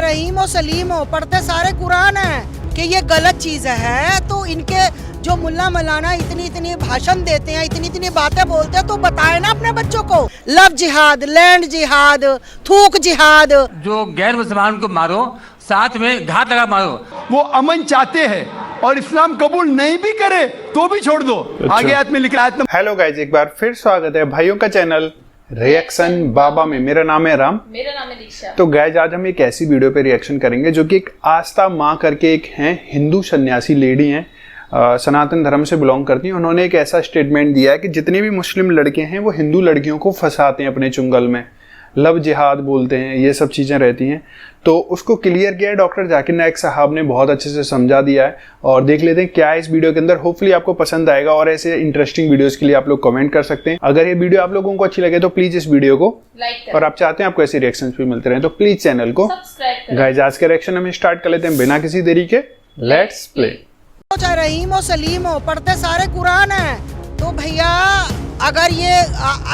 रहीम हो सलीम हो, पढ़ते सारे कुरान है कि ये गलत चीज है। तो इनके जो मुल्ला मौलाना इतनी भाषण देते हैं, इतनी बातें बोलते हैं, तो बताए ना अपने बच्चों को। लव जिहाद, लैंड जिहाद, थूक जिहाद। जो गैर मुसलमान को मारो, साथ में घात लगा मारो। वो अमन चाहते हैं और इस्लाम कबूल नहीं भी करे तो भी छोड़ दो। आगे आयत में लिखा है। हेलो गाइज, एक बार फिर स्वागत है भाइयों का चैनल रिएक्शन बाबा में। मेरा नाम है राम। मेरा नाम है दीक्षा। तो गाइज आज हम एक ऐसी वीडियो पे रिएक्शन करेंगे जो कि एक आस्था माँ करके एक हैं, हिंदू सन्यासी लेडी हैं, सनातन धर्म से बिलोंग करती हैं। उन्होंने एक ऐसा स्टेटमेंट दिया है कि जितने भी मुस्लिम लड़के हैं वो हिंदू लड़कियों को फंसाते हैं अपने चुंगल में, लव जिहाद बोलते हैं, ये सब चीज़ें रहती हैं। तो उसको क्लियर किया है डॉक्टर जाकिर नाइक साहब ने, बहुत अच्छे से समझा दिया है। और देख लेते हैं क्या है इस वीडियो के अंदर। होपफुली आपको पसंद आएगा और ऐसे इंटरेस्टिंग वीडियोस के लिए आप लोग कमेंट कर सकते हैं। अगर ये वीडियो आप लोगों को अच्छी लगे तो प्लीज इस वीडियो को लाइक करें। और आप चाहते हैं आपको ऐसे रिएक्शंस भी मिलते रहे तो प्लीज चैनल को सब्सक्राइब करें। गाइस आज का रिएक्शन हम स्टार्ट कर लेते हैं बिना किसी देरी के। Let's play. चाहे रहीम हो सलीम हो, पढ़ते सारे कुरान है। तो भैया अगर ये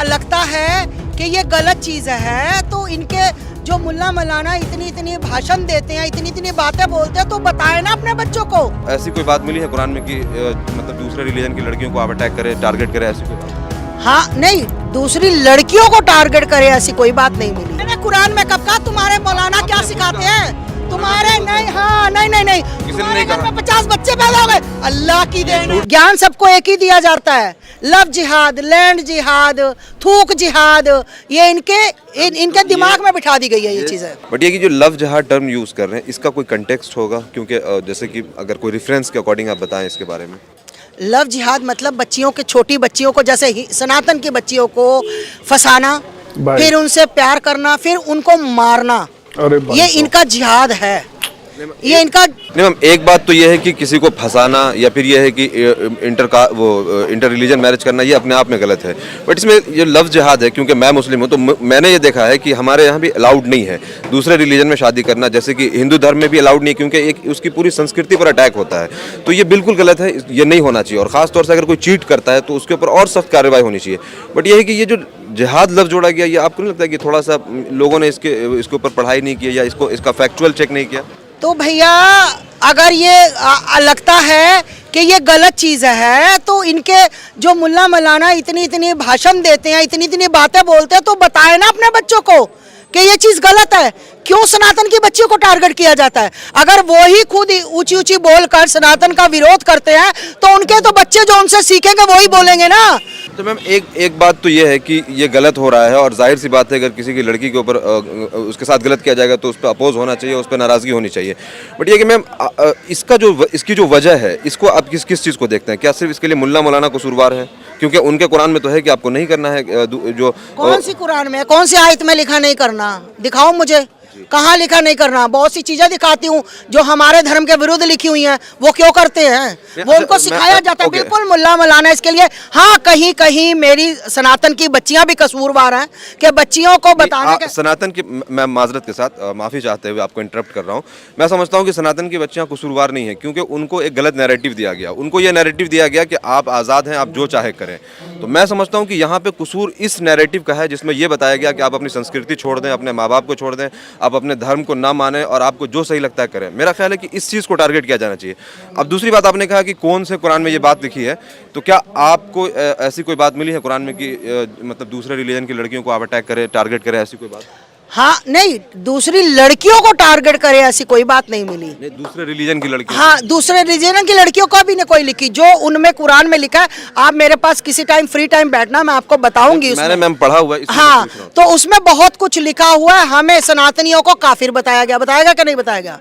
लगता है कि ये गलत चीज है, तो इनके जो मुल्ला मौलाना इतनी भाषण देते हैं, इतनी बातें बोलते हैं, तो बताए ना अपने बच्चों को। ऐसी कोई बात मिली है कुरान में कि मतलब दूसरे रिलीजन की लड़कियों को आप अटैक करें, टारगेट करें, ऐसी कोई बात? हाँ नहीं, दूसरी लड़कियों को टारगेट करे ऐसी कोई बात नहीं मिली। मैंने कुरान में कब कहा तुम्हारे मौलाना क्या सिखाते हैं? तुम्हारे नहीं, हाँ नहीं तुम्हारे घर में 50 बच्चे पैदा हो गए, अल्लाह की देन है। ज्ञान सबको एक ही दिया जाता है। लव जिहाद, लैंड जिहाद, थूक जिहाद, ये इनके दिमाग में बिठा दी गई है ये चीजें। बट ये कि जो लव जिहाद टर्म यूज कर रहे हैं, इसका कोई कंटेक्स्ट होगा? क्योंकि जैसे कि अगर कोई रेफरेंस के अकॉर्डिंग आप बताएं इसके बारे में। लव जिहाद मतलब बच्चियों के, छोटी बच्चियों को, जैसे सनातन की बच्चियों को फंसाना, फिर उनसे प्यार करना, फिर उनको मारना, ये इनका जिहाद है। ये इनका नहीं मैम, एक बात तो ये है कि किसी को फंसाना या फिर ये है कि इंटर रिलीजन मैरिज करना, ये अपने आप में गलत है। बट इसमें ये लव जिहाद है, क्योंकि मैं मुस्लिम हूँ तो मैंने ये देखा है कि हमारे यहाँ भी अलाउड नहीं है दूसरे रिलीजन में शादी करना। जैसे कि हिंदू धर्म में भी अलाउड नहीं, क्योंकि एक उसकी पूरी संस्कृति पर अटैक होता है। तो ये बिल्कुल गलत है, ये नहीं होना चाहिए। और ख़ासतौर से अगर कोई चीट करता है तो उसके ऊपर और सख्त कार्रवाई होनी चाहिए। बट ये है कि ये जो जिहाद लफ्ज़ जोड़ा गया, ये आपको नहीं लगता है कि थोड़ा सा लोगों ने इसके ऊपर पढ़ाई नहीं की या इसका फैक्चुअल चेक नहीं किया? तो भैया अगर ये लगता है कि ये गलत चीज़ है, तो इनके जो मुल्ला मौलाना इतनी भाषण देते हैं, इतनी बातें बोलते हैं, तो बताए ना अपने बच्चों को कि ये चीज़ गलत है। क्यों सनातन की बच्चियों को टारगेट किया जाता है? अगर वो ही खुद ऊंची बोलकर सनातन का विरोध करते हैं तो उनके तो बच्चे जो उनसे सीखेंगे वही बोलेंगे ना। तो मैम एक बात तो ये है कि ये गलत हो रहा है और जाहिर सी बात है अगर किसी की लड़की के ऊपर उसके साथ गलत किया जाएगा तो उस पर अपोज होना चाहिए, उस पर नाराज़गी होनी चाहिए। बट ये कि मैम इसकी जो वजह है, इसको आप किस चीज़ को देखते हैं? क्या सिर्फ इसके लिए मुल्ला मौलाना कसूरवार है? क्योंकि उनके कुरान में तो है कि आपको नहीं करना है। जो कौन सी कुरान में, कौन सी आयत में लिखा नहीं करना? दिखाओ मुझे, कहाँ लिखा नहीं करना? बहुत सी चीजें दिखाती हूँ जो हमारे धर्म के विरुद्ध लिखी हुई हैं, वो क्यों करते हैं? वो उनको सिखाया जाता है। बिल्कुल मुल्ला मौलाना इसके लिए, हाँ कहीं मेरी सनातन की बच्चियां भी कसूरवार हैं कि बच्चियों को बताने के। सनातन की, मैं माजरत के साथ माफ़ी चाहते हुए आपको इंटरप्ट कर रहा हूँ। मैं समझता हूँ कि सनातन की बच्चियाँ कसूरवार नहीं है, क्योंकि उनको एक गलत नैरेटिव दिया गया। उनको ये नैरेटिव दिया गया कि आप आज़ाद हैं, आप जो चाहे करें। तो मैं समझता हूँ कि यहाँ पे कसूर इस नैरेटिव का है जिसमें यह बताया गया कि आप अपनी संस्कृति छोड़ दें, अपने माँ बाप को छोड़ दें, आप अपने धर्म को ना माने और आपको जो सही लगता है करें। मेरा ख्याल है कि इस चीज़ को टारगेट किया जाना चाहिए। अब दूसरी बात, आपने कहा कि कौन से कुरान में ये बात लिखी है, तो क्या आपको ऐसी कोई बात मिली है कुरान में कि मतलब दूसरे रिलीजन की लड़कियों को आप अटैक करें, टारगेट करें, ऐसी कोई बात? हाँ नहीं, दूसरी लड़कियों को टारगेट करे ऐसी कोई बात नहीं मिली। नहीं, दूसरे रिलीजन की लड़कियों? हाँ, दूसरे रिलीजन की लड़कियों को भी नहीं कोई लिखी। जो उनमें कुरान में लिखा है, आप मेरे पास किसी टाइम फ्री टाइम बैठना, मैं आपको बताऊंगी। मैंने मैम पढ़ा हुआ है। हाँ, तो उसमें बहुत कुछ लिखा हुआ है। हमें सनातनियों को काफिर बताया बताएगा कि नहीं बताएगा?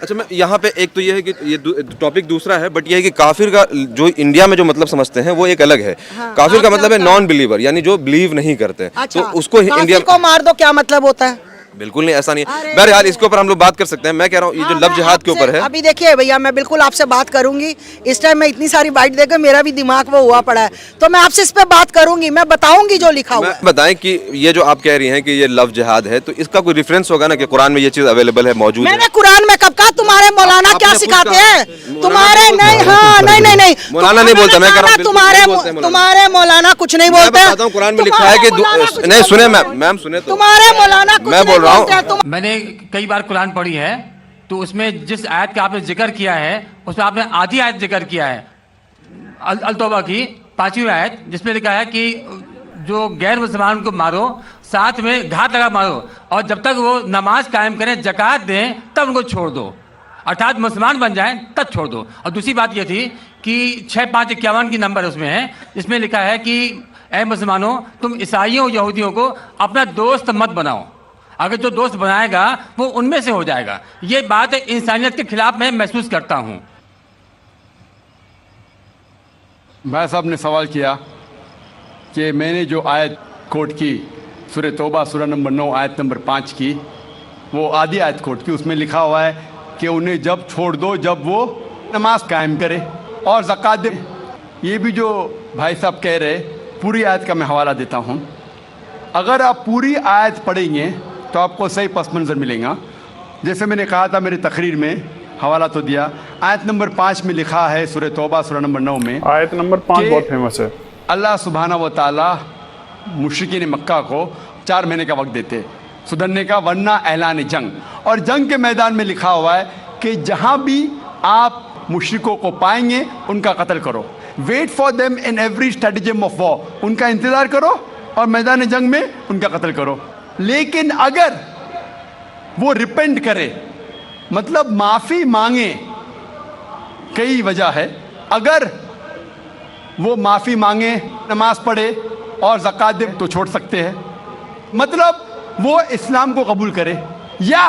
अच्छा, मैं यहाँ पे एक तो ये है कि ये टॉपिक दूसरा है, बट ये है कि काफिर का जो इंडिया में जो मतलब समझते हैं वो एक अलग है। हाँ, काफिर का मतलब है नॉन बिलीवर, यानी जो बिलीव नहीं करते। अच्छा, तो उसको इंडिया को मार दो, क्या मतलब होता है? बिल्कुल नहीं, ऐसा नहीं है। बहरहाल इसके ऊपर हम लोग बात कर सकते हैं। मैं कह रहा हूँ ये जो लव जिहाद के ऊपर है, अभी देखिए भैया, मैं बिल्कुल आपसे बात करूंगी। इस टाइम मैं इतनी सारी बाइट देकर मेरा भी दिमाग वो हुआ पड़ा है, तो मैं आपसे इस पे बात करूंगी, मैं बताऊंगी जो लिखा हुआ है। बताएं कि ये जो आप कह रही हैं कि ये लव जिहाद है, तो इसका कोई रेफरेंस होगा ना कि कुरान में ये चीज अवेलेबल है, मौजूद है? मैंने कुरान में कब कहा तुम्हारे मौलाना क्या सिखाते हैं? तुम्हारे नहीं, हाँ नहीं मौलाना नहीं बोलता। मैं कह रहा हूँ तुम्हारे मौलाना कुछ नहीं बोलते। कुरान में लिखा है कि नहीं, सुने मैम सुने, तुम्हारे मौलाना मैं बोल रहा बोलते हैं हूँ। तुम। मैंने कई बार कुरान पढ़ी है, तो उसमें जिस आयत का आपने जिक्र किया है उसमें आपने आधी आयत जिक्र किया है, अल तौबा की 5वीं आयत, जिसमें लिखा है कि जो गैर मुसलमान को मारो, साथ में घात लगा मारो, और जब तक वो नमाज कायम करें, ज़कात दें, तब उनको छोड़ दो, अर्थात मुसलमान बन जाएं तब छोड़ दो। और दूसरी बात ये थी कि 6551 की नंबर उसमें है, जिसमें लिखा है कि ऐ मुसलमानों, तुम ईसाइयों यहूदियों को अपना दोस्त मत बनाओ, अगर जो दोस्त बनाएगा वो उनमें से हो जाएगा। ये बात इंसानियत के खिलाफ मैं महसूस करता हूँ। भाई साहब ने सवाल किया कि मैंने जो आयत कोट की सूरह तौबा सूरह नंबर 9 आयत नंबर 5 की, वो आधी आयत कोट की, उसमें लिखा हुआ है कि उन्हें जब छोड़ दो जब वो नमाज कायम करे और ज़कात दे। ये भी जो भाई साहब कह रहे, पूरी आयत का मैं हवाला देता हूँ। अगर आप पूरी आयत पढ़ेंगे तो आपको सही पस मंज़र मिलेगा। जैसे मैंने कहा था मेरी तकरीर में, हवाला तो दिया, आयत नंबर 5 में लिखा है सूरह तौबा सूरह नंबर 9 में, आयत नंबर 5 कि बहुत फेमस है। अल्लाह सुबहाना व ताला मुशरिकीन मक्का को 4 महीने का वक्त देते सुधरने का, वरना ऐलान जंग। और जंग के मैदान में लिखा हुआ है कि जहाँ भी आप मुशरिकों को पाएंगे उनका कत्ल करो। Wait for them in every stratagem of war, उनका इंतज़ार करो और मैदान जंग में उनका कत्ल करो। लेकिन अगर वो रिपेंट करे, मतलब माफ़ी मांगे, कई वजह है, अगर वो माफ़ी मांगे, नमाज पढ़े और ज़कात दे तो छोड़ सकते हैं, मतलब वो इस्लाम को कबूल करे, या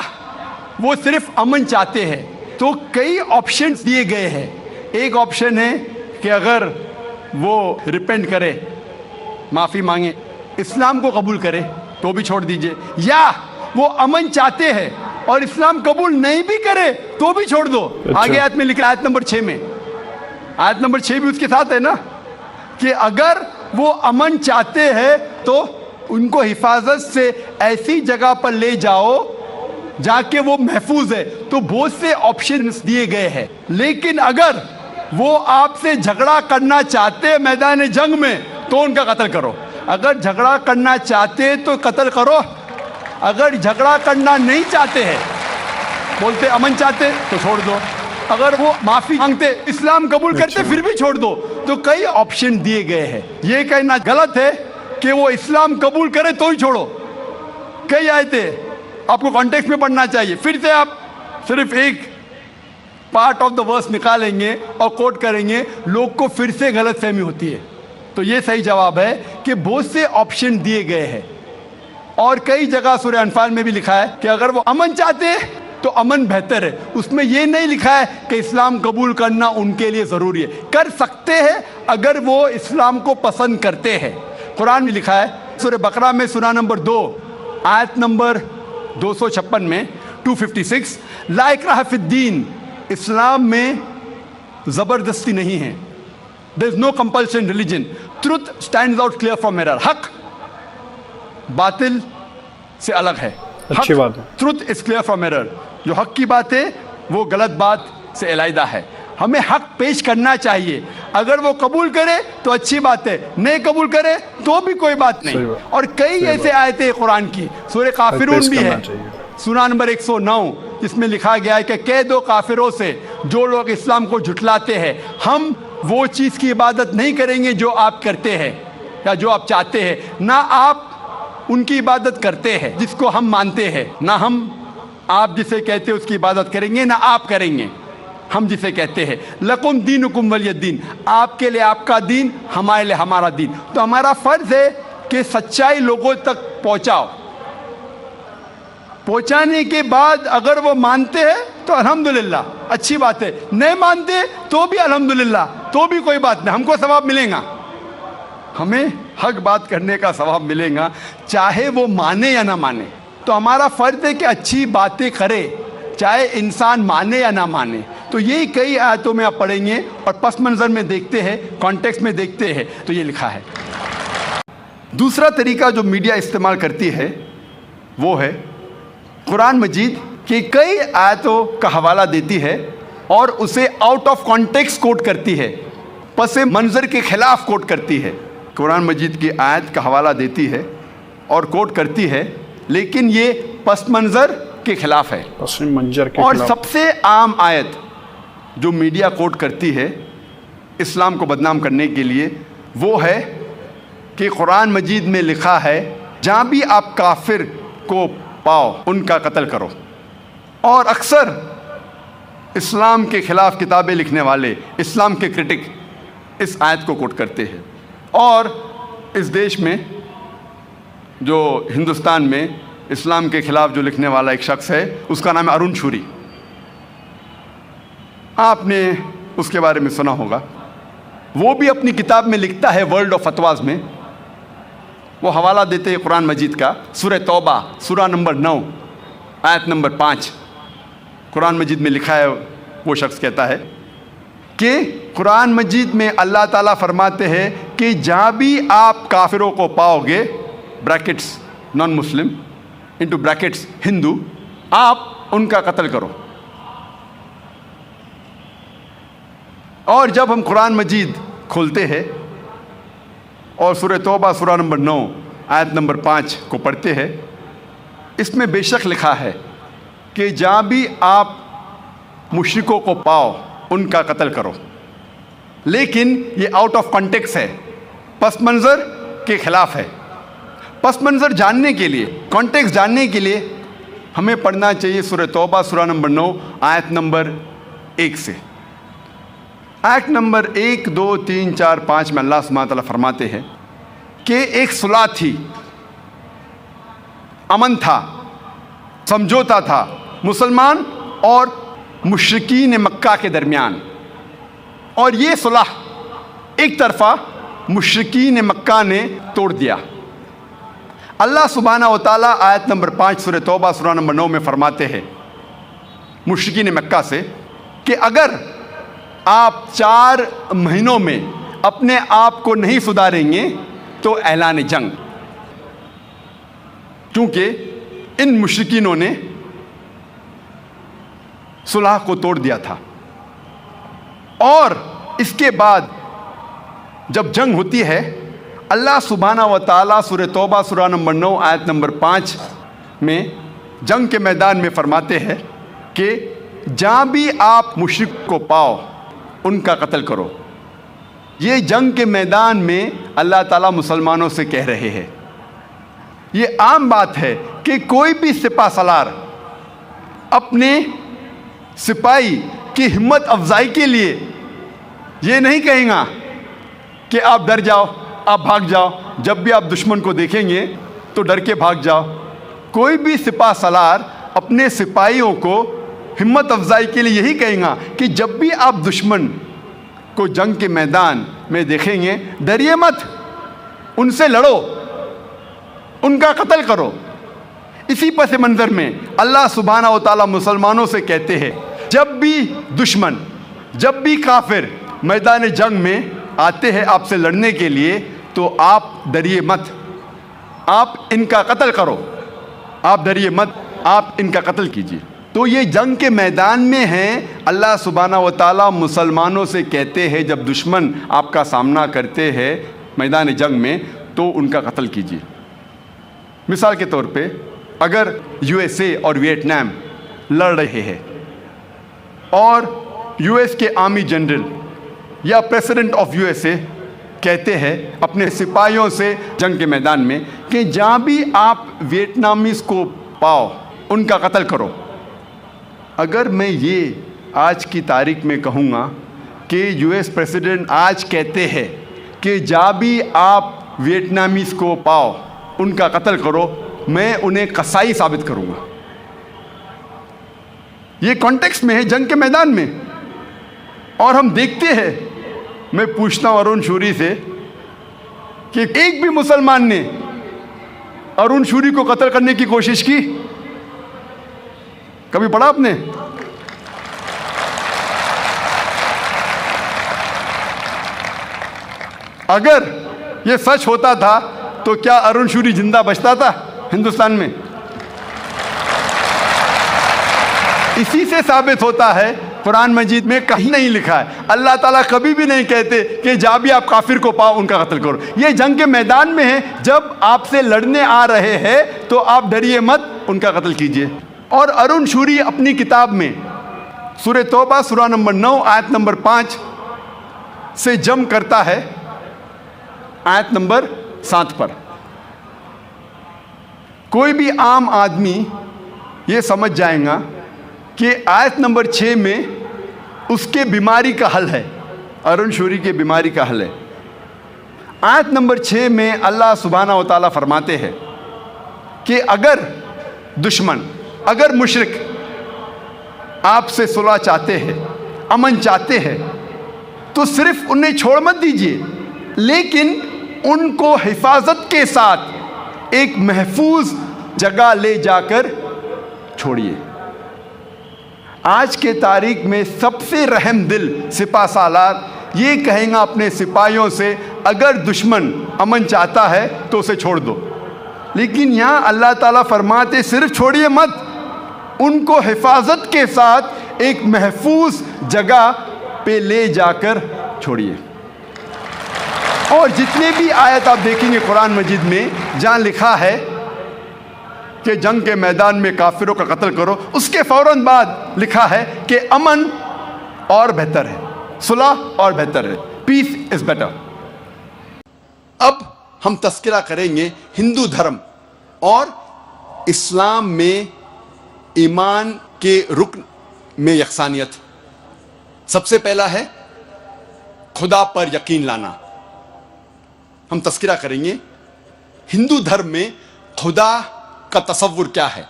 वो सिर्फ अमन चाहते हैं। तो कई ऑप्शंस दिए गए हैं। एक ऑप्शन है कि अगर वो रिपेंट करे, माफ़ी मांगे, इस्लाम को कबूल करे तो भी छोड़ दीजिए, या वो अमन चाहते हैं और इस्लाम कबूल नहीं भी करे तो भी छोड़ दो। आगे आयत में लिखा, आयत नंबर 6 में, आयत नंबर 6 भी उसके साथ है ना, कि अगर वो अमन चाहते हैं तो उनको हिफाजत से ऐसी जगह पर ले जाओ जाके वो महफूज है। तो बहुत से ऑप्शंस दिए गए हैं। लेकिन अगर वो आपसे झगड़ा करना चाहते हैं मैदान जंग में तो उनका कत्ल करो। अगर झगड़ा करना चाहते तो कत्ल करो, अगर झगड़ा करना नहीं चाहते हैं, बोलते अमन चाहते तो छोड़ दो, अगर वो माफी मांगते, इस्लाम कबूल करते फिर भी छोड़ दो। तो कई ऑप्शन दिए गए हैं। ये कहना गलत है कि वो इस्लाम कबूल करे तो ही छोड़ो। कई आयतें आपको कॉन्टेक्स्ट में पढ़ना चाहिए। फिर से आप सिर्फ एक पार्ट ऑफ द वर्स निकालेंगे और कोट करेंगे, लोग को फिर से गलत फहमी होती है। तो ये सही जवाब है कि बहुत से ऑप्शन दिए गए हैं। और कई जगह सूरह अनफाल में भी लिखा है कि अगर वो अमन चाहते हैं तो अमन बेहतर है। उसमें ये नहीं लिखा है कि इस्लाम कबूल करना उनके लिए ज़रूरी है। कर सकते हैं अगर वो इस्लाम को पसंद करते हैं। कुरान में लिखा है सूरह बकरा में सूरह नंबर 2 आयत नंबर 256 में 256, ला इक्राह फिद्दीन, इस्लाम में ज़बरदस्ती नहीं है। There is no compulsion religion, truth stands out clear from error. हक बातिल से अलग है। अच्छी बात है। Truth is clear from error. जो हक की बात है वो गलत बात से अलहदा है। हमें हक पेश करना चाहिए। अगर वो कबूल करे तो अच्छी बात है, नहीं कबूल करे तो भी कोई बात नहीं। और कई ऐसे आयतें कुरान की, सूरह काफिरून भी है, सूरह नंबर 109, जिसमें लिखा गया है कि कह दो काफिरों से जो लोग इस्लाम को झुटलाते हैं, हम वो चीज़ की इबादत नहीं करेंगे जो आप करते हैं या जो आप चाहते हैं, ना आप उनकी इबादत करते हैं जिसको हम मानते हैं, ना हम आप जिसे कहते हैं उसकी इबादत करेंगे, ना आप करेंगे हम जिसे कहते हैं। लकुम दीनुकुम वलियद्दीन, आपके लिए आपका दीन, हमारे लिए हमारा दीन। तो हमारा फर्ज है कि सच्चाई लोगों तक पहुंचाओ। पहुंचाने के बाद अगर वो मानते हैं तो अल्हम्दुलिल्लाह, अच्छी बात है। नहीं मानते तो भी अल्हम्दुलिल्लाह, तो भी कोई बात नहीं, हमको सवाब मिलेगा। हमें हक बात करने का सवाब मिलेगा, चाहे वो माने या ना माने। तो हमारा फर्ज है कि अच्छी बातें करे, चाहे इंसान माने या ना माने। तो यही कई आयतों में आप पढ़ेंगे और पस मंज़र में देखते हैं, कॉन्टेक्स्ट में देखते हैं, तो ये लिखा है। दूसरा तरीका जो मीडिया इस्तेमाल करती है वो है कुरान मजीद की कई आयतों का हवाला देती है और उसे आउट ऑफ कॉन्टेक्स्ट कोट करती है, पस मंज़र के खिलाफ कोट करती है। कुरान मजीद की आयत का हवाला देती है और कोट करती है, लेकिन ये पस मंज़र के खिलाफ है। पश्चिम मंजर के और खिलाफ। सबसे आम आयत जो मीडिया कोट करती है इस्लाम को बदनाम करने के लिए वो है कि कुरान मजीद में लिखा है जहाँ भी आप काफिर को पाओ उनका कत्ल करो। और अक्सर इस्लाम के ख़िलाफ़ किताबें लिखने वाले, इस्लाम के क्रिटिक इस आयत को कोट करते हैं। और इस देश में जो हिंदुस्तान में इस्लाम के ख़िलाफ़ जो लिखने वाला एक शख्स है उसका नाम है अरुण शूरी। आपने उसके बारे में सुना होगा। वो भी अपनी किताब में लिखता है वर्ल्ड ऑफ फतवाज में, वो हवाला देते हैं कुरान मजीद का, सूरह तौबा सूरा नंबर 9 आयत नंबर 5। कुरान मजीद में लिखा है, वो शख्स कहता है कि कुरान मजीद में अल्लाह ताला फरमाते हैं कि जहाँ भी आप काफिरों को पाओगे, brackets non Muslim into brackets Hindu, आप उनका कत्ल करो। और जब हम कुरान मजीद खोलते हैं और सूरह तौबा सूरा नंबर 9 आयत नंबर 5 को पढ़ते हैं, इसमें बेशक लिखा है कि जहाँ भी आप मुशरिकों को पाओ उनका कत्ल करो। लेकिन ये आउट ऑफ कॉन्टेक्स्ट है, पस मंज़र के ख़िलाफ़ है। पस मंज़र जानने के लिए, कॉन्टेक्स्ट जानने के लिए हमें पढ़ना चाहिए सूरह तौबा सूरा नंबर 9 आयत नंबर 1 से। आयत नंबर 1, 2, 3, 4, 5 में अल्लाह सुब्हानहू व तआला फरमाते हैं कि एक सुलह थी, अमन था, समझौता था मुसलमान और मुशरिकीन मक्का के दरमियान। और ये सुलह एक तरफा मुशरिकीन मक्का ने तोड़ दिया। अल्लाह सुब्हानहू व तआला आयत नंबर 5 सूरह तौबा सूरा नंबर 9 में फरमाते हैं मुशरिकीन मक्का से कि अगर आप 4 महीनों में अपने आप को नहीं सुधारेंगे तो ऐलान जंग। क्योंकि इन मुशरिकीनों ने सुलह को तोड़ दिया था। और इसके बाद जब जंग होती है, अल्लाह सुब्हानहू व तआला सूरह तौबा सूरा नंबर 9 आयत नंबर 5 में जंग के मैदान में फरमाते हैं कि जहाँ भी आप मुशरिक को पाओ उनका कत्ल करो। ये जंग के मैदान में अल्लाह ताला मुसलमानों से कह रहे हैं। ये आम बात है कि कोई भी सिपा सलार अपने सिपाही की हिम्मत अफजाई के लिए ये नहीं कहेगा कि आप डर जाओ, आप भाग जाओ, जब भी आप दुश्मन को देखेंगे तो डर के भाग जाओ। कोई भी सिपा सलार अपने सिपाहियों को हिम्मत अफजाई के लिए यही कहेगा कि जब भी आप दुश्मन को जंग के मैदान में देखेंगे, डरिए मत, उनसे लड़ो, उनका कत्ल करो। इसी पस मंज़र में अल्लाह सुब्हानहू व तआला मुसलमानों से कहते हैं, जब भी दुश्मन, जब भी काफिर मैदान जंग में आते हैं आपसे लड़ने के लिए, तो आप डरिए मत, आप इनका कत्ल करो, आप डरिए मत, आप इनका कत्ल कीजिए। तो ये जंग के मैदान में हैं। अल्लाह सुब्हानहू व तआला मुसलमानों से कहते हैं जब दुश्मन आपका सामना करते हैं मैदान जंग में तो उनका कत्ल कीजिए। मिसाल के तौर पे अगर यूएसए और वियतनाम लड़ रहे हैं और यूएस के आर्मी जनरल या प्रेसिडेंट ऑफ यूएसए कहते हैं अपने सिपाहियों से जंग के मैदान में कि जहाँ भी आप वियतनामीज़ को पाओ उनका कत्ल करो। अगर मैं ये आज की तारीख में कहूँगा कि यूएस प्रेसिडेंट आज कहते हैं कि जहाँ भी आप वियतनामीज़ को पाओ उनका कत्ल करो, मैं उन्हें कसाई साबित करूँगा। ये कॉन्टेक्स्ट में है जंग के मैदान में। और हम देखते हैं, मैं पूछता हूँ अरुण शूरी से कि एक भी मुसलमान ने अरुण शूरी को कत्ल करने की कोशिश की? कभी पढ़ा आपने? अगर ये सच होता था तो क्या अरुण शूरी जिंदा बचता था हिंदुस्तान में? इसी से साबित होता है, कुरान मजीद में कहीं नहीं लिखा है, अल्लाह ताला कभी भी नहीं कहते कि जहाँ भी आप काफिर को पाओ उनका कत्ल करो। ये जंग के मैदान में है, जब आपसे लड़ने आ रहे हैं तो आप डरिए मत, उनका कत्ल कीजिए। और अरुण शूरी अपनी किताब में सूरह तौबा सूरा नंबर 9 आयत नंबर 5 से जम करता है आयत नंबर 7 पर। कोई भी आम आदमी ये समझ जाएगा कि आयत नंबर 6 में उसके बीमारी का हल है, अरुण शूरी के बीमारी का हल है। आयत नंबर 6 में अल्लाह सुब्हाना व तआला फरमाते हैं कि अगर दुश्मन, अगर मुशरिक आपसे सुलह चाहते हैं, अमन चाहते हैं, तो सिर्फ उन्हें छोड़ मत दीजिए, लेकिन उनको हिफाजत के साथ एक महफूज जगह ले जाकर छोड़िए। आज के तारीख में सबसे रहम दिल सिपा सालार ये कहेगा अपने सिपाहियों से, अगर दुश्मन अमन चाहता है तो उसे छोड़ दो। लेकिन यहाँ अल्लाह ताला फरमाते सिर्फ छोड़िए मत, उनको हिफाजत के साथ एक महफूज जगह पे ले जाकर छोड़िए। और जितने भी आयत आप देखेंगे कुरान मजीद में जहाँ लिखा है कि जंग के मैदान में काफिरों का कत्ल करो, उसके फौरन बाद लिखा है कि अमन और बेहतर है, सुलह और बेहतर है, पीस इज बेटर। अब हम तस्करा करेंगे हिंदू धर्म और इस्लाम में ईमान के रुकन में यकसानियत। सबसे पहला है खुदा पर यकीन लाना। हम तस्करा करेंगे हिंदू धर्म में खुदा का तसव्वुर क्या है।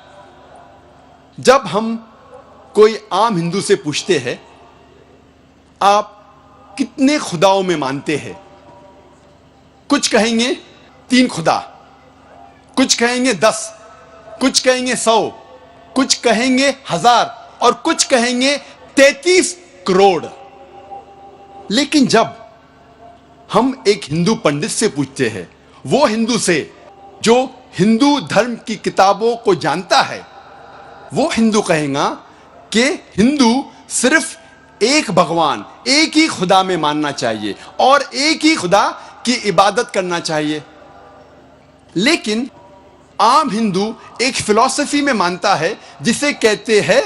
जब हम कोई आम हिंदू से पूछते हैं आप कितने खुदाओं में मानते हैं, कुछ कहेंगे 3 खुदा, कुछ कहेंगे 10, कुछ कहेंगे 100, कुछ कहेंगे 1000 और कुछ कहेंगे 33 करोड़। लेकिन जब हम एक हिंदू पंडित से पूछते हैं, वो हिंदू से जो हिंदू धर्म की किताबों को जानता है, वो हिंदू कहेगा कि हिंदू सिर्फ एक भगवान, एक ही खुदा में मानना चाहिए और एक ही खुदा की इबादत करना चाहिए। लेकिन आम हिंदू एक फिलॉसफी में मानता है जिसे कहते हैं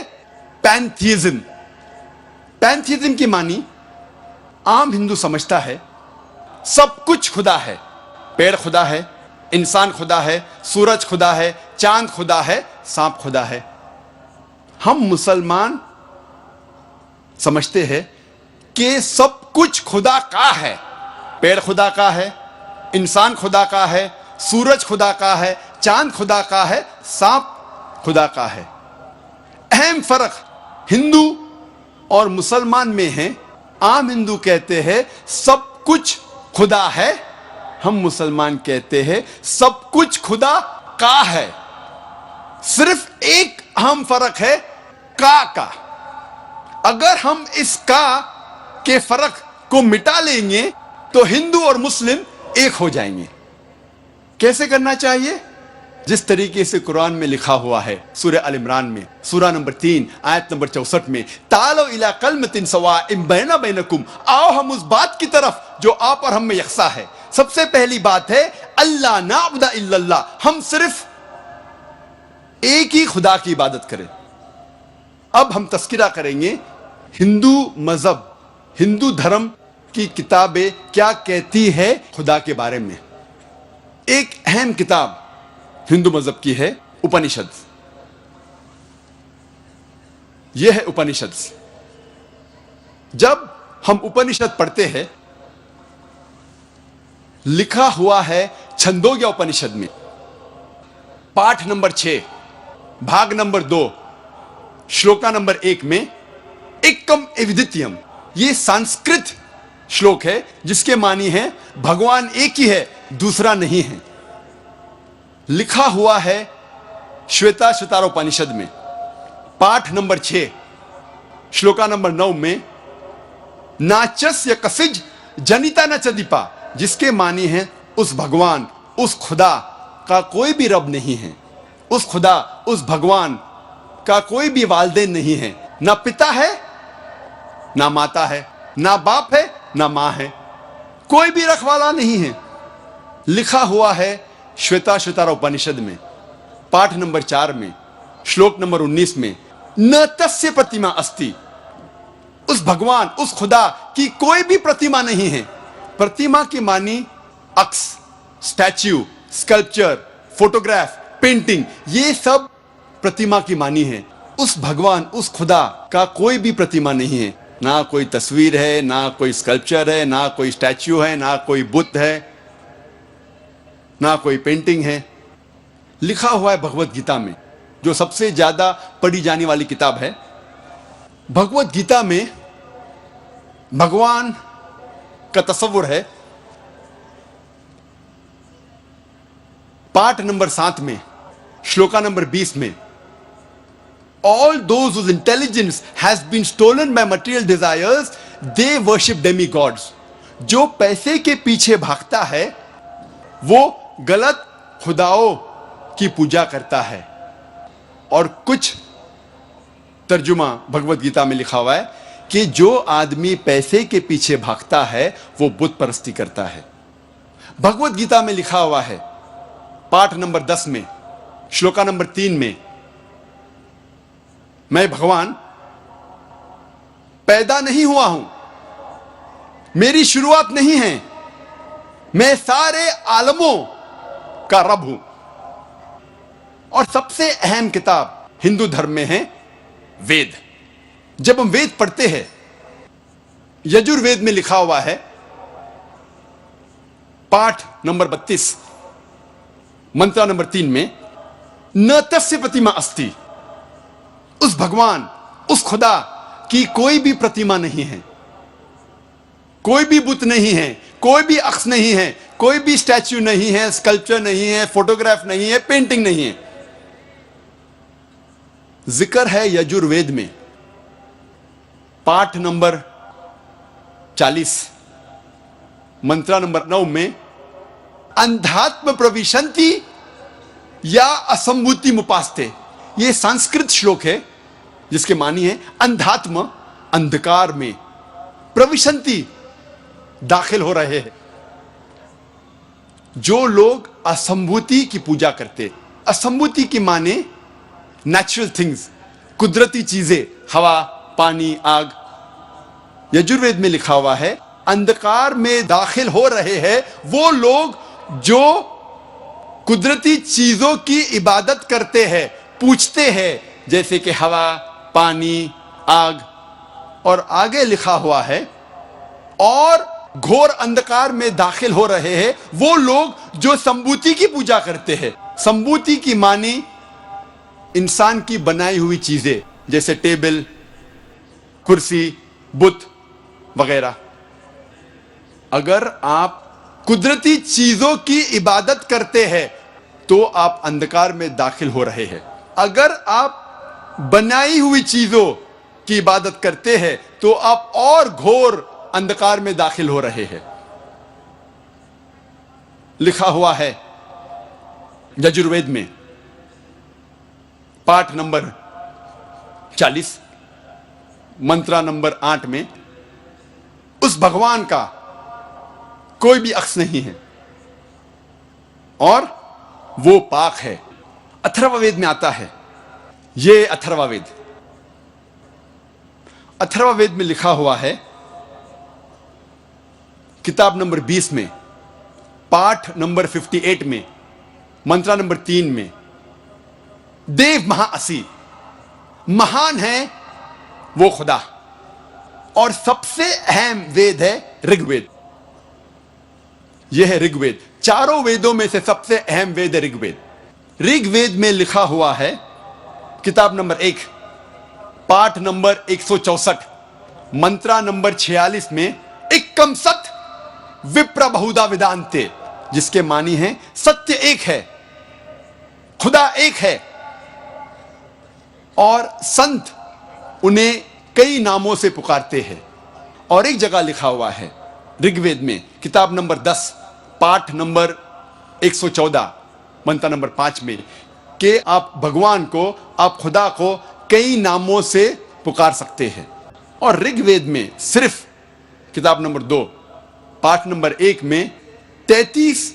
पैंथीइज्म। पैंथीइज्म की मानी आम हिंदू समझता है सब कुछ खुदा है, पेड़ खुदा है, इंसान खुदा है, सूरज खुदा है, चांद खुदा है, सांप खुदा है। हम मुसलमान समझते हैं कि सब कुछ खुदा का है, पेड़ खुदा का है, इंसान खुदा का है, सूरज खुदा का है, चांद खुदा का है, सांप खुदा का है। अहम फर्क हिंदू और मुसलमान में है। आम हिंदू कहते हैं सब कुछ खुदा है, हम मुसलमान कहते हैं सब कुछ खुदा का है। सिर्फ एक अहम फर्क है का। अगर हम इस का के फर्क को मिटा लेंगे तो हिंदू और मुस्लिम एक हो जाएंगे। कैसे करना चाहिए? जिस तरीके से कुरान में लिखा हुआ है सूरह अल इमरान में सूरा नंबर 3 आयत नंबर 64 में, तालो इला कलमतिन सवाइम बैना बैनकुम, आओ हम उस बात की तरफ जो आप और हम में यकसा है। सबसे पहली बात है अल्लाह नाबुदा इल्लल्लाह, हम सिर्फ एक ही खुदा की इबादत करें। अब हम तस्किरा करेंगे हिंदू मजहब, हिंदू धर्म की किताबें क्या कहती है खुदा के बारे में। एक अहम किताब हिंदू मजहब की है उपनिषद। यह है उपनिषद। जब हम उपनिषद पढ़ते हैं, लिखा हुआ है छंदोग्य उपनिषद में पाठ नंबर 6 भाग नंबर 2 श्लोका नंबर 1 में एकम एविदित्यम, यह संस्कृत श्लोक है जिसके मानी है भगवान एक ही है, दूसरा नहीं है। लिखा हुआ है श्वेता श्वेतारोपनिषद में पाठ नंबर 6 श्लोका नंबर 9 में नाचस्य कसिज जनिता न चदीपा, जिसके मानी है उस भगवान, उस खुदा का कोई भी रब नहीं है, उस खुदा, उस भगवान का कोई भी वालिदैन नहीं है, ना पिता है ना माता है, ना बाप है ना मां है, कोई भी रखवाला नहीं है। लिखा हुआ है श्वेता श्वेतारोपनिषद में पाठ नंबर 4 में श्लोक नंबर 19 में, न तस्य प्रतिमा अस्ति, उस भगवान, उस खुदा की कोई भी प्रतिमा नहीं है। प्रतिमा की मानी अक्स, स्टैच्यू, स्कल्पचर, फोटोग्राफ, पेंटिंग, ये सब प्रतिमा की मानी है। उस भगवान, उस खुदा का कोई भी प्रतिमा नहीं है। ना कोई तस्वीर है, ना कोई स्कल्पचर है, ना कोई स्टैच्यू है, ना कोई बुद्ध है, ना कोई पेंटिंग है। लिखा हुआ है भगवत गीता में, जो सबसे ज्यादा पढ़ी जाने वाली किताब है। भगवत गीता में भगवान का तस्वुर है। पाठ नंबर 7 में, श्लोका नंबर 20 में, all those whose intelligence has been stolen by material desires, they worship demigods. जो पैसे के पीछे भागता है वो गलत खुदाओं की पूजा करता है। और कुछ तर्जुमा भगवत गीता में लिखा हुआ है कि जो आदमी पैसे के पीछे भागता है वो बुत परस्ती करता है। भगवत गीता में लिखा हुआ है पाठ नंबर 10 में, श्लोका नंबर 3 में, मैं भगवान पैदा नहीं हुआ हूं, मेरी शुरुआत नहीं है, मैं सारे आलमों का रब हूं। और सबसे अहम किताब हिंदू धर्म में है वेद। जब हम वेद पढ़ते हैं, यजुर्वेद में लिखा हुआ है पाठ नंबर 32 मंत्र नंबर 3 में, न तस्य प्रतिमा अस्ति, उस भगवान, उस खुदा की कोई भी प्रतिमा नहीं है, कोई भी बुत नहीं है, कोई भी अक्स नहीं है, कोई भी स्टैच्यू नहीं है, स्कल्पचर नहीं है, फोटोग्राफ नहीं है, पेंटिंग नहीं है। जिक्र है यजुर्वेद में पाठ नंबर 40 मंत्र नंबर 9 में, अंधात्म प्रविशंति या असंभूति मुपास्ते। यह संस्कृत श्लोक है जिसके मानी है अंधात्म, अंधकार में, प्रविशंति, दाखिल हो रहे हैं। जो लोग असंभूति की पूजा करते, असंभूति की माने नेचुरल थिंग्स, कुदरती चीजें, हवा, पानी, आग। यजुर्वेद में लिखा हुआ है अंधकार में दाखिल हो रहे हैं वो लोग जो कुदरती चीजों की इबादत करते हैं, पूछते हैं, जैसे कि हवा, पानी, आग। और आगे लिखा हुआ है और घोर अंधकार में दाखिल हो रहे हैं वो लोग जो संभूति की पूजा करते हैं। संभूति की मानी इंसान की बनाई हुई चीजें, जैसे टेबल, कुर्सी, बुत वगैरह। अगर आप कुदरती चीजों की इबादत करते हैं तो आप अंधकार में दाखिल हो रहे हैं। अगर आप बनाई हुई चीजों की इबादत करते हैं तो आप और घोर अंधकार में दाखिल हो रहे हैं। लिखा हुआ है यजुर्वेद में पाठ नंबर 40 मंत्र नंबर 8 में, उस भगवान का कोई भी अक्स नहीं है और वो पाक है। अथर्ववेद में आता है, ये अथर्ववेद, अथर्ववेद में लिखा हुआ है किताब नंबर 20 में पाठ नंबर 58 में मंत्र नंबर 3 में, देव महाअसी, महान है वो खुदा। और सबसे अहम वेद है ऋग्वेद। यह है ऋग्वेद। चारों वेदों में से सबसे अहम वेद है ऋग्वेद। ऋग्वेद में लिखा हुआ है किताब नंबर 1 पाठ नंबर 164 मंत्र नंबर 46 में, एकम सत विप्र बहुधा वेदांते, जिसके मानी है सत्य एक है, खुदा एक है और संत उन्हें कई नामों से पुकारते हैं। और एक जगह लिखा हुआ है ऋग्वेद में किताब नंबर 10 पाठ नंबर 114 मंत्र नंबर 5 में कि आप भगवान को, आप खुदा को कई नामों से पुकार सकते हैं। और ऋग्वेद में सिर्फ किताब नंबर 2 पाठ नंबर 1 में 33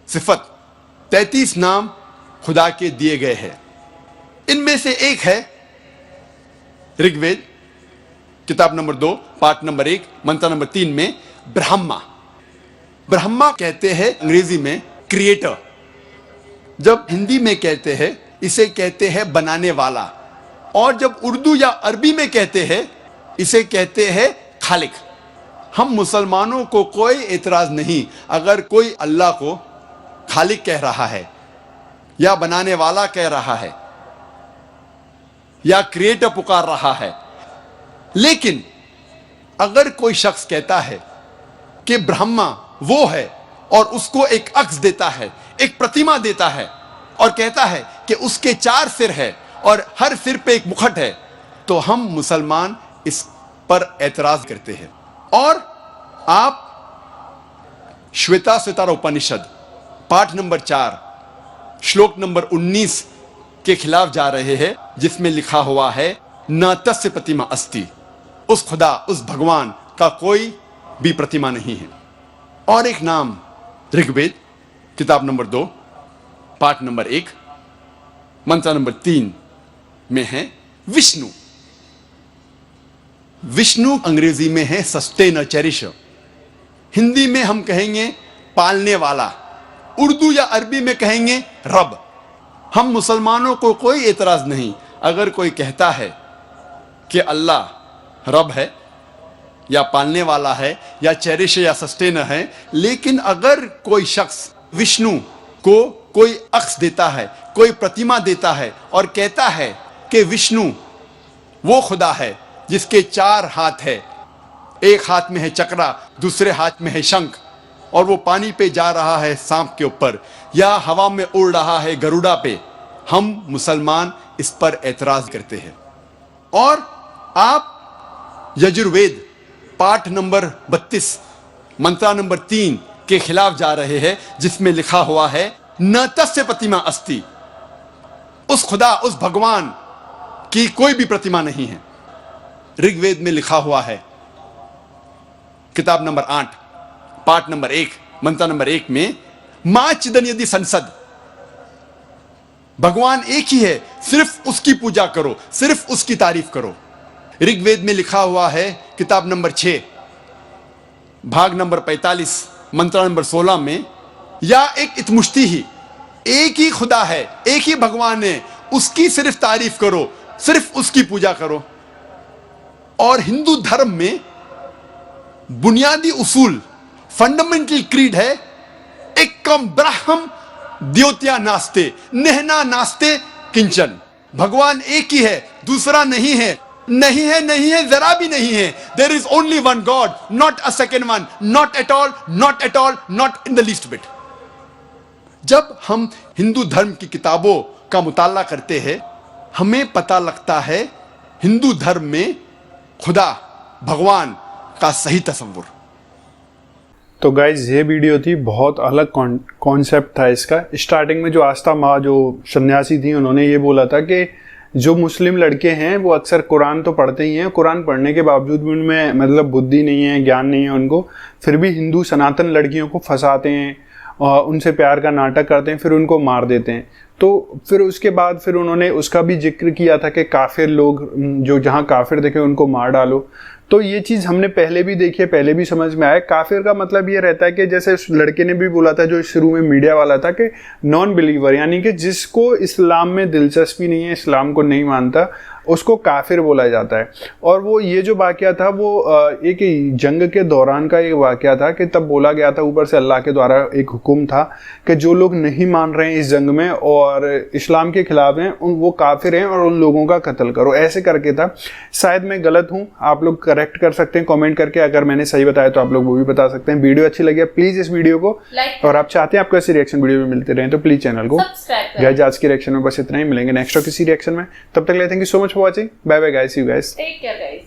सिफत, 33 नाम खुदा के दिए गए हैं। इनमें से एक है ऋग्वेद किताब नंबर 2 पाठ नंबर 1 मंत्र नंबर 3 में ब्रह्मा। ब्रह्मा कहते हैं अंग्रेजी में क्रिएटर, जब हिंदी में कहते हैं इसे कहते हैं बनाने वाला, और जब उर्दू या अरबी में कहते हैं इसे कहते हैं खालिक। हम मुसलमानों को कोई एतराज नहीं अगर कोई अल्लाह को खालिक कह रहा है या बनाने वाला कह रहा है या क्रिएटर पुकार रहा है। लेकिन अगर कोई शख्स कहता है कि ब्रह्मा वो है और उसको एक अक्स देता है, एक प्रतिमा देता है और कहता है कि उसके 4 सिर है और हर सिर पे एक मुकुट है, तो हम मुसलमान इस पर एतराज करते हैं। और आप श्वेता स्वतार उपनिषद पाठ नंबर 4 श्लोक नंबर 19 के खिलाफ जा रहे हैं, जिसमें लिखा हुआ है न तस्य प्रतिमा अस्ति, उस खुदा उस भगवान का कोई भी प्रतिमा नहीं है। और एक नाम ऋग्वेद किताब नंबर 2 पाठ नंबर 1 मंत्र नंबर 3 में है विष्णु। विष्णु अंग्रेजी में है सस्टेनर चेरिशर, हिंदी में हम कहेंगे पालने वाला, उर्दू या अरबी में कहेंगे रब। हम मुसलमानों को कोई एतराज नहीं अगर कोई कहता है कि अल्लाह रब है या पालने वाला है या चेरिशर या सस्टेनर है, लेकिन अगर कोई शख्स विष्णु को कोई अक्स देता है, कोई प्रतिमा देता है और कहता है कि विष्णु वो खुदा है जिसके 4 हाथ है, एक हाथ में है चक्रा, दूसरे हाथ में है शंख, और वो पानी पे जा रहा है सांप के ऊपर या हवा में उड़ रहा है गरुड़ा पे, हम मुसलमान इस पर एतराज करते हैं। और आप यजुर्वेद पाठ नंबर 32 मंत्र नंबर 3 के खिलाफ जा रहे हैं, जिसमें लिखा हुआ है न तस्य प्रतिमा अस्ति, उस खुदा उस भगवान की कोई भी प्रतिमा नहीं है। ऋग्वेद में लिखा हुआ है किताब नंबर 8 पाठ नंबर 1 मंत्र नंबर 1 में मां चिदन यदि संसद, भगवान एक ही है, सिर्फ उसकी पूजा करो, सिर्फ उसकी तारीफ करो। ऋग्वेद में लिखा हुआ है किताब नंबर 6 भाग नंबर 45 मंत्र नंबर 16 में या एक इतमुश्ती ही, एक ही खुदा है, एक ही भगवान है, उसकी सिर्फ तारीफ करो, सिर्फ उसकी पूजा करो। और हिंदू धर्म में बुनियादी उसूल फंडामेंटल क्रीड है एकम ब्रह्म द्योत्या नास्ते नेहना नास्ते किंचन, भगवान एक ही है, दूसरा नहीं है, नहीं है, नहीं है, जरा भी नहीं है। There is only one God, not a second one, not at all, not at all, not in the least bit. जब हम हिंदू धर्म की किताबों का मुताला करते हैं, हमें पता लगता है हिंदू धर्म में खुदा भगवान का सही तस्वुर। तो गाइज ये वीडियो थी, बहुत अलग कॉन्सेप्ट था इसका। स्टार्टिंग में जो आस्था माँ जो सन्यासी थी, उन्होंने ये बोला था कि जो मुस्लिम लड़के हैं वो अक्सर कुरान तो पढ़ते ही हैं, कुरान पढ़ने के बावजूद भी उनमें मतलब बुद्धि नहीं है, ज्ञान नहीं है उनको, फिर भी हिंदू सनातन लड़कियों को फंसाते हैं और उनसे प्यार का नाटक करते हैं, फिर उनको मार देते हैं। तो फिर उसके बाद फिर उन्होंने उसका भी जिक्र किया था कि काफिर लोग जो जहाँ काफिर देखे उनको मार डालो। तो ये चीज़ हमने पहले भी देखी है, पहले भी समझ में आया। काफिर का मतलब ये रहता है कि जैसे उस लड़के ने भी बोला था जो शुरू में मीडिया वाला था कि नॉन बिलीवर, यानी कि जिसको इस्लाम में दिलचस्पी नहीं है, इस्लाम को नहीं मानता, उसको काफिर बोला जाता है। और वो ये जो वाक़या था वो एक जंग के दौरान का एक वाक़या था कि तब बोला गया था ऊपर से अल्लाह के द्वारा एक हुक्म था कि जो लोग नहीं मान रहे हैं इस जंग में और इस्लाम के खिलाफ हैं वो काफिर हैं और उन लोगों का कत्ल करो, ऐसे करके था। शायद मैं गलत हूँ, आप लोग करेक्ट कर सकते हैं कमेंट करके, अगर मैंने सही बताया तो आप लोग वो भी बता सकते हैं। वीडियो अच्छी लगी प्लीज़ इस वीडियो को लाइक, और आप चाहते हैं आपको ऐसी रिएक्शन वीडियो में मिलते रहे तो प्लीज़ चैनल को गाइस। आज की रिएक्शन में बस इतना ही, मिलेंगे नेक्स्ट किसी रिएक्शन में, तब तक के लिए thank you so much for watching, bye bye guys, see you guys, take care guys.